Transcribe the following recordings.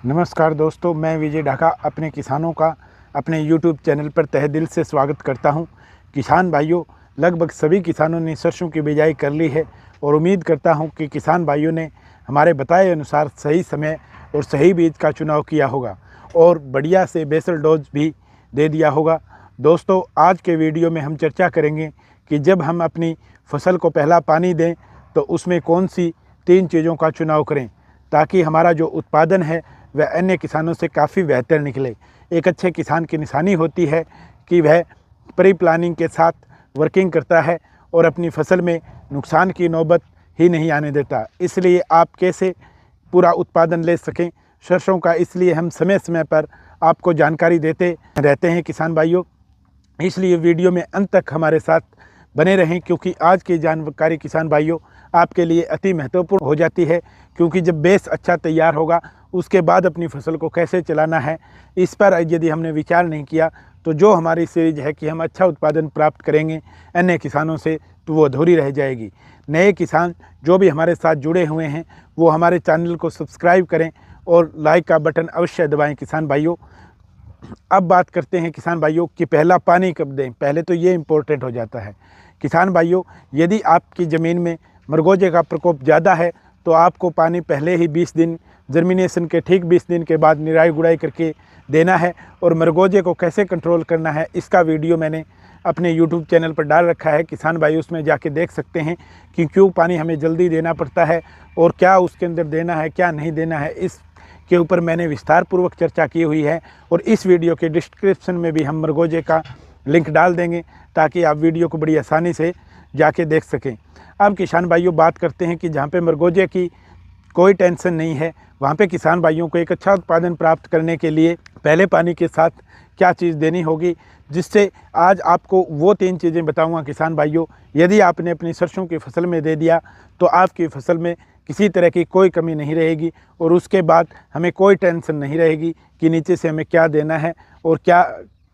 नमस्कार दोस्तों, मैं विजय ढाका अपने किसानों का अपने YouTube चैनल पर तहे दिल से स्वागत करता हूं। किसान भाइयों, लगभग सभी किसानों ने सरसों की बिजाई कर ली है और उम्मीद करता हूं कि किसान भाइयों ने हमारे बताए अनुसार सही समय और सही बीज का चुनाव किया होगा और बढ़िया से बेसल डोज भी दे दिया होगा। दोस्तों, आज के वीडियो में हम चर्चा करेंगे कि जब हम अपनी फसल को पहला पानी दें तो उसमें कौन सी 3 चीज़ों का चुनाव करें ताकि हमारा जो उत्पादन है वह अन्य किसानों से काफ़ी बेहतर निकले। एक अच्छे किसान की निशानी होती है कि वह प्री प्लानिंग के साथ वर्किंग करता है और अपनी फसल में नुकसान की नौबत ही नहीं आने देता। इसलिए आप कैसे पूरा उत्पादन ले सकें सरसों का, इसलिए हम समय समय पर आपको जानकारी देते रहते हैं किसान भाइयों। इसलिए वीडियो में अंत तक हमारे साथ बने रहें, क्योंकि आज की जानकारी किसान भाइयों आपके लिए अति महत्वपूर्ण हो जाती है। क्योंकि जब बेस अच्छा तैयार होगा उसके बाद अपनी फसल को कैसे चलाना है, इस पर यदि हमने विचार नहीं किया तो जो हमारी सीरीज है कि हम अच्छा उत्पादन प्राप्त करेंगे अन्य किसानों से, तो वो अधूरी रह जाएगी। नए किसान जो भी हमारे साथ जुड़े हुए हैं वो हमारे चैनल को सब्सक्राइब करें और लाइक का बटन अवश्य दबाएं किसान भाइयों। अब बात करते हैं किसान भाइयों कि पहला पानी कब दें। पहले तो ये इम्पोर्टेंट हो जाता है किसान भाइयों, यदि आपकी ज़मीन में मरगोजे का प्रकोप ज़्यादा है तो आपको पानी पहले ही 20 दिन जर्मिनेशन के ठीक 20 दिन के बाद निराई गुड़ाई करके देना है। और मरगोजे को कैसे कंट्रोल करना है इसका वीडियो मैंने अपने YouTube चैनल पर डाल रखा है किसान भाई, उसमें जाके देख सकते हैं कि क्यों पानी हमें जल्दी देना पड़ता है और क्या उसके अंदर देना है क्या नहीं देना है, इस के ऊपर मैंने विस्तार पूर्वक चर्चा की हुई है। और इस वीडियो के डिस्क्रिप्शन में भी हम मरगोजे का लिंक डाल देंगे ताकि आप वीडियो को बड़ी आसानी से जाके देख सकें। अब किसान भाइयों बात करते हैं कि जहाँ पे मरगोजे की कोई टेंशन नहीं है वहाँ पे किसान भाइयों को एक अच्छा उत्पादन प्राप्त करने के लिए पहले पानी के साथ क्या चीज़ देनी होगी, जिससे आज आपको वो 3 चीज़ें बताऊंगा किसान भाइयों। यदि आपने अपनी सरसों की फसल में दे दिया तो आपकी फसल में किसी तरह की कोई कमी नहीं रहेगी और उसके बाद हमें कोई टेंशन नहीं रहेगी कि नीचे से हमें क्या देना है और क्या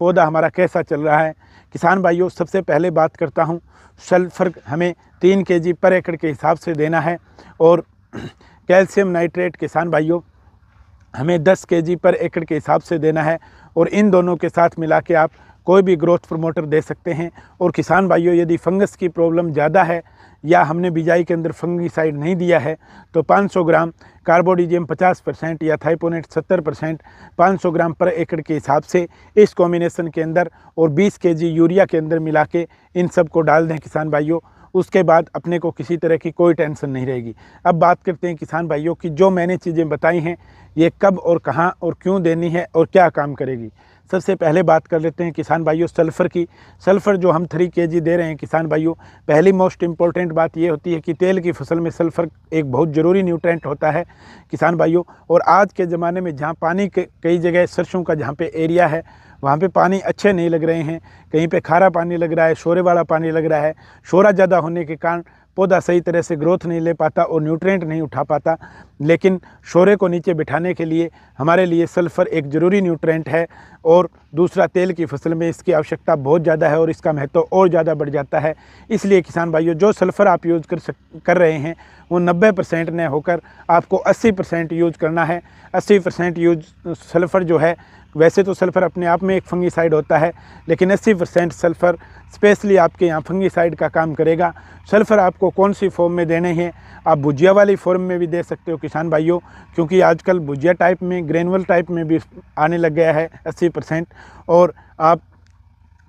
पौधा हमारा कैसा चल रहा है। किसान भाइयों, सबसे पहले बात करता हूँ, सल्फर हमें 3 kg पर एकड़ के हिसाब से देना है और कैल्शियम नाइट्रेट किसान भाइयों हमें 10 kg पर एकड़ के हिसाब से देना है। और इन दोनों के साथ मिला के आप कोई भी ग्रोथ प्रमोटर दे सकते हैं। और किसान भाइयों, यदि फंगस की प्रॉब्लम ज़्यादा है या हमने बिजाई के अंदर फंगीसाइड नहीं दिया है तो 500 ग्राम कार्बोडिजियम 50% या थाइपोनेट 70% 500 ग्राम पर एकड़ के हिसाब से इस कॉम्बिनेशन के अंदर और 20 kg यूरिया के अंदर मिला के इन सब को डाल दें किसान भाइयों। उसके बाद अपने को किसी तरह की कोई टेंशन नहीं रहेगी। अब बात करते हैं किसान भाइयों की जो मैंने चीज़ें बताई हैं ये कब और कहाँ और क्यों देनी है और क्या काम करेगी। सबसे पहले बात कर लेते हैं किसान भाइयों सल्फ़र की। सल्फ़र जो हम 3 kg दे रहे हैं किसान भाइयों, पहली मोस्ट इम्पॉर्टेंट बात ये होती है कि तेल की फसल में सल्फ़र एक बहुत ज़रूरी न्यूट्रेंट होता है किसान भाइयों। और आज के ज़माने में जहाँ पानी के कई जगह सरसों का जहाँ पे एरिया है वहाँ पे पानी अच्छे नहीं लग रहे हैं, कहीं पे खारा पानी लग रहा है, शोरे वाला पानी लग रहा है। शोरा ज़्यादा होने के कारण पौधा सही तरह से ग्रोथ नहीं ले पाता और न्यूट्रिएंट नहीं उठा पाता। लेकिन शोरे को नीचे बिठाने के लिए हमारे लिए सल्फ़र एक ज़रूरी न्यूट्रिएंट है। और दूसरा, तेल की फसल में इसकी आवश्यकता बहुत ज़्यादा है और इसका महत्व और ज़्यादा बढ़ जाता है। इसलिए किसान भाइयों, जो सल्फ़र आप यूज़ कर रहे हैं वो 90% न होकर आपको 80% यूज़ करना है। 80% यूज सल्फ़र जो है, वैसे तो सल्फ़र अपने आप में एक फंगीसाइड होता है, लेकिन 80% सल्फ़र स्पेशली आपके यहाँ फंगीसाइड का काम करेगा। सल्फ़र आपको कौन सी फॉर्म में देने हैं, आप भुजिया वाली फॉर्म में भी दे सकते हो किसान भाइयों, क्योंकि आजकल भुजिया टाइप में, ग्रेनुअल टाइप में भी आने लग गया है 80%, और आप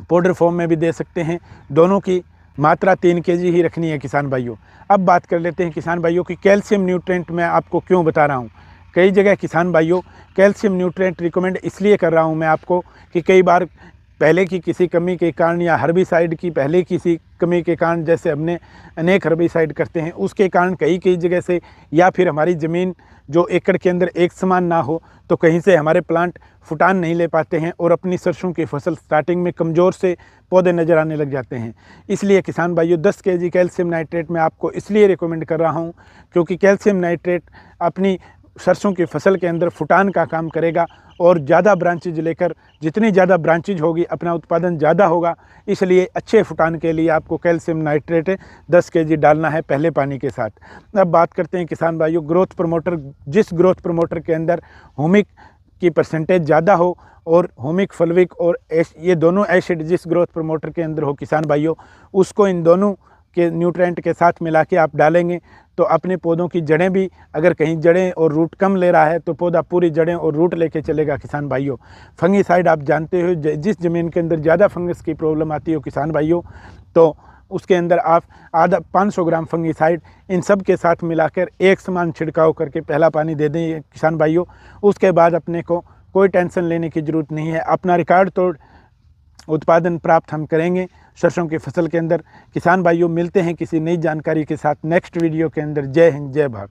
पाउडर फॉर्म में भी दे सकते हैं। दोनों की मात्रा 3 kg ही रखनी है किसान भाइयों। अब बात कर लेते हैं किसान भाइयों की कैल्शियम न्यूट्रिएंट मैं आपको क्यों बता रहा हूँ। कई जगह किसान भाइयों कैल्शियम न्यूट्रिएंट रिकमेंड इसलिए कर रहा हूँ मैं आपको कि कई बार पहले की किसी कमी के कारण या हर्बिसाइड की पहले किसी कमी के कारण, जैसे हमने अनेक हर्बिसाइड करते हैं उसके कारण कई जगह से, या फिर हमारी ज़मीन जो एकड़ के अंदर एक समान ना हो तो कहीं से हमारे प्लांट फुटान नहीं ले पाते हैं और अपनी सरसों की फसल स्टार्टिंग में कमज़ोर से पौधे नज़र आने लग जाते हैं। इसलिए किसान भाइयों 10 kg कैल्शियम नाइट्रेट मैं आपको इसलिए रिकमेंड कर रहा हूँ क्योंकि कैल्शियम नाइट्रेट अपनी सरसों की फसल के अंदर फुटान का काम करेगा और ज़्यादा ब्रांचेज लेकर, जितनी ज़्यादा ब्रांचेज होगी अपना उत्पादन ज़्यादा होगा। इसलिए अच्छे फुटान के लिए आपको कैल्शियम नाइट्रेट 10 kg डालना है पहले पानी के साथ। अब बात करते हैं किसान भाइयों, ग्रोथ प्रमोटर। जिस ग्रोथ प्रमोटर के अंदर ह्यूमिक की परसेंटेज ज़्यादा हो और ह्यूमिक, फल्विक और ये दोनों एसिड जिस ग्रोथ प्रमोटर के अंदर हो किसान भाइयों, उसको इन दोनों के न्यूट्रेंट के साथ मिला के आप डालेंगे तो अपने पौधों की जड़ें भी, अगर कहीं जड़ें और रूट कम ले रहा है तो पौधा पूरी जड़ें और रूट लेके चलेगा किसान भाइयों। फंगीसाइड आप जानते हो, जिस ज़मीन के अंदर ज़्यादा फंगस की प्रॉब्लम आती हो किसान भाइयों, तो उसके अंदर आप आधा 500 ग्राम फंगीसाइड इन सब के साथ मिलाकर एक समान छिड़काव करके पहला पानी दे दें किसान भाइयों। उसके बाद अपने को कोई टेंशन लेने की ज़रूरत नहीं है, अपना रिकॉर्ड तोड़ उत्पादन प्राप्त हम करेंगे सरसों की फसल के अंदर। किसान भाइयों, मिलते हैं किसी नई जानकारी के साथ नेक्स्ट वीडियो के अंदर। जय हिंद, जय भारत।